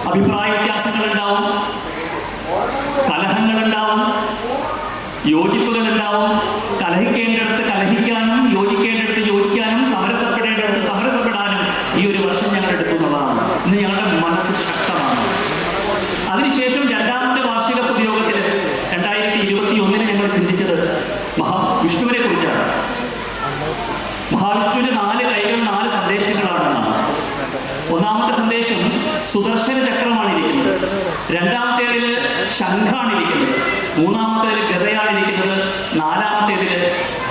അഭിപ്രായ വ്യത്യാസങ്ങളുണ്ടാവും, കലഹങ്ങളുണ്ടാവും, യോജിപ്പുകളുണ്ടാവും. കലഹിക്കേണ്ടിടത്ത് കലഹിക്കാനും യോജിക്കേണ്ടിടത്ത് യോജിക്കാനും സമരസപ്പെടേണ്ടിടത്ത് സമരസപ്പെടാനും ഈ ഒരു വർഷം ഞങ്ങൾ എടുത്തു എന്നുള്ളതാണ്. ഇന്ന് ഞങ്ങളുടെ മനസ്സ് ശക്തമാണ്. അതിനുശേഷം രണ്ടാമത്തെ വാർഷിക പൊതുയോഗത്തിൽ 2021 ഞങ്ങൾ ചിന്തിച്ചത് മഹാവിഷ്ണുവിനെ കുറിച്ചാണ്. മഹാവിഷ്ണുവിന്റെ 4 കൈകൾ 4 സന്ദേശങ്ങളാണെന്നാണ്. ഒന്നാമത്തെ സന്ദേശം സുദർശന ചക്രമാണ് ഇരിക്കുന്നത്, രണ്ടാമത്തേതിൽ ശംഖാണ് ഇരിക്കുന്നത്, മൂന്നാമത്തേതിൽ ഗദയാണ് ഇരിക്കുന്നത്, നാലാമത്തേതിൽ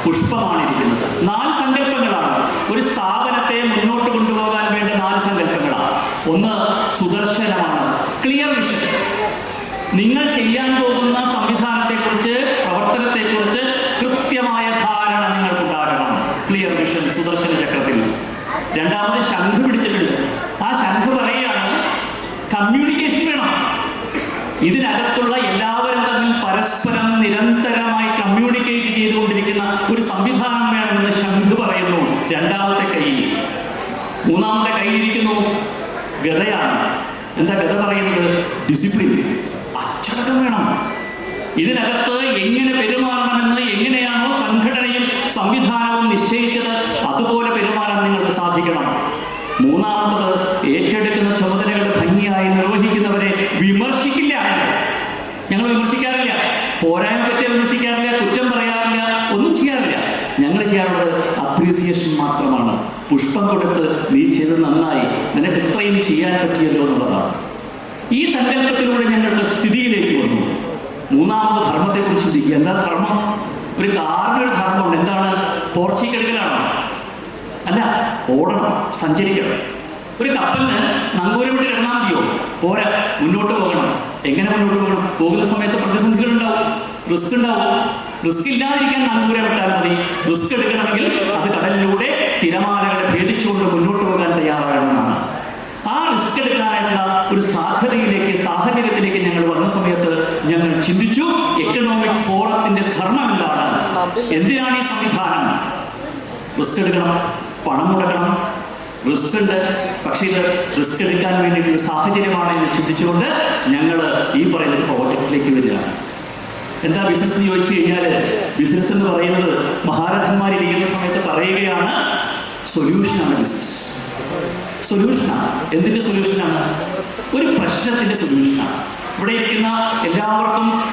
പുഷ്പമാണ് ഇരിക്കുന്നത്. 4 സങ്കല്പങ്ങളാണ്. ഒരു സ്ഥാപനത്തെ മുന്നോട്ട് കൊണ്ടുപോകാൻ വേണ്ട 4 സങ്കല്പങ്ങളാണ്. ഒന്ന് സുദർശനമാണ്, ക്ലിയർ വിഷൻ. നിങ്ങൾ ചെയ്യാൻ പോകുന്ന സംവിധാനത്തെക്കുറിച്ച്, പ്രവർത്തനത്തെക്കുറിച്ച് കൃത്യമായ ധാരണ നിങ്ങൾക്കുണ്ടാകണം. ക്ലിയർ വിഷൻ സുദർശന ചക്രത്തിൽ. രണ്ടാമത് ശംഖ് പിടിച്ചിട്ടുണ്ട്. ആ ശംഖ് പറയുകയാണ് കമ്മ്യൂണിക്കേഷൻ വേണം. ഇതിനകത്തുള്ള എല്ലാവരും തമ്മിൽ പരസ്പരം നിരന്തരമായി കമ്മ്യൂണിക്കേറ്റ് ചെയ്തുകൊണ്ടിരിക്കുന്ന ഒരു സംവിധാനം വേണമെന്ന് ശംഖ് പറയുന്നു. രണ്ടാമത്തെ കൈ. മൂന്നാമത്തെ കൈയിരിക്കുന്നു ഗദയാണ്. എന്താ ഗദ പറയുന്നത്? ഡിസിപ്ലിൻ, അച്ചടക്കം വേണം. ഇതിനകത്ത് എങ്ങനെ പെരുമാറണമെന്ന് എങ്ങനെയാണോ സംഘടനയും സംവിധാനവും നിശ്ചയിച്ചത് അതുപോലെ പെരുമാറാൻ നിങ്ങൾക്ക് സാധിക്കണം. മൂന്നാമത് ഏറ്റെടുക്കുന്ന ചുമതലകൾ ഭംഗിയായി നിർവഹിക്കുന്നവരെ വിമർശിക്കില്ല. ഞങ്ങൾ വിമർശിക്കാറില്ല, പോരായ്മ പറ്റിയ വിമർശിക്കാറില്ല, കുറ്റം പറയാറില്ല, ഒന്നും ചെയ്യാറില്ല. ഞങ്ങൾ ചെയ്യാറുള്ളത് അപ്രീസിയേഷൻ മാത്രമാണ്. പുഷ്പം കൊടുത്ത് നീ ചെയ്ത് നന്നായി, നിനക്ക് ഇത്രയും ചെയ്യാൻ പറ്റിയല്ലോ എന്നുള്ളതാണ്. ഈ സങ്കല്പത്തിലൂടെ ഞങ്ങളുടെ സ്ഥിതിയിലേക്ക് വന്നു. മൂന്നാമത് ധർമ്മത്തെക്കുറിച്ച് ചിന്തിക്കുക. എന്താ ധർമ്മം? ഒരു കാറിനൊരു ധർമ്മമുണ്ട്. എന്താണ്? പോർച്ചിക്കെടുക്കലാണോ? അല്ല, ഓടണം, സഞ്ചരിക്കണം. ഒരു കപ്പലിന് നങ്കൂരം വിട്ട് കിടന്നാൽ മതിയോ? പോരാ, മുന്നോട്ട് പോകണം. എങ്ങനെ മുന്നോട്ട് പോകണം? പോകുന്ന സമയത്ത് പ്രതിസന്ധികൾ ഉണ്ടാവും, റിസ്ക് ഉണ്ടാവും. റിസ്ക് ഇല്ലാതിരിക്കാൻ നങ്കൂരം വിട്ടാൽ മതി. റിസ്ക് എടുക്കണമെങ്കിൽ അത് കടലിലൂടെ തിരമാലകളെ ഭേദിച്ചുകൊണ്ട് മുന്നോട്ട് പോകാൻ തയ്യാറാകണമെന്നാണ്. ആ റിസ്ക് എടുക്കാനായിട്ടുള്ള ഒരു സാധ്യതയിലേക്ക്, സാഹചര്യത്തിലേക്ക് ഞങ്ങൾ വന്ന സമയത്ത് ഞങ്ങൾ ചിന്തിച്ചു, എക്കണോമിക് ഫോറത്തിന്റെ ധർമ്മം എന്താണ്? എന്തിനാണ് ഈ സംവിധാനം? റിസ്ക് എടുക്കണം, പണം മുടക്കണം, റിസ്ക് ഉണ്ട്. പക്ഷേ ഇത് റിസ്ക് എടുക്കാൻ വേണ്ടി ഒരു സാഹചര്യമാണ് എന്ന് ചിന്തിച്ചുകൊണ്ട് ഞങ്ങൾ ഈ പറയുന്ന പ്രോജക്റ്റിലേക്ക് വരികയാണ്. എന്താ ബിസിനസ് എന്ന് ചോദിച്ചു കഴിഞ്ഞാൽ, ബിസിനസ് എന്ന് പറയുന്നത് മഹാരഥന്മാരിരിക്കുന്ന സമയത്ത് പറയുകയാണ് സൊല്യൂഷനാണ് ബിസിനസ്. സൊല്യൂഷനാണ്. എന്തിന്റെ സൊല്യൂഷനാണ്? ഒരു പ്രശ്നത്തിന്റെ സൊല്യൂഷനാണ്. ഇവിടെ ഇരിക്കുന്ന എല്ലാവർക്കും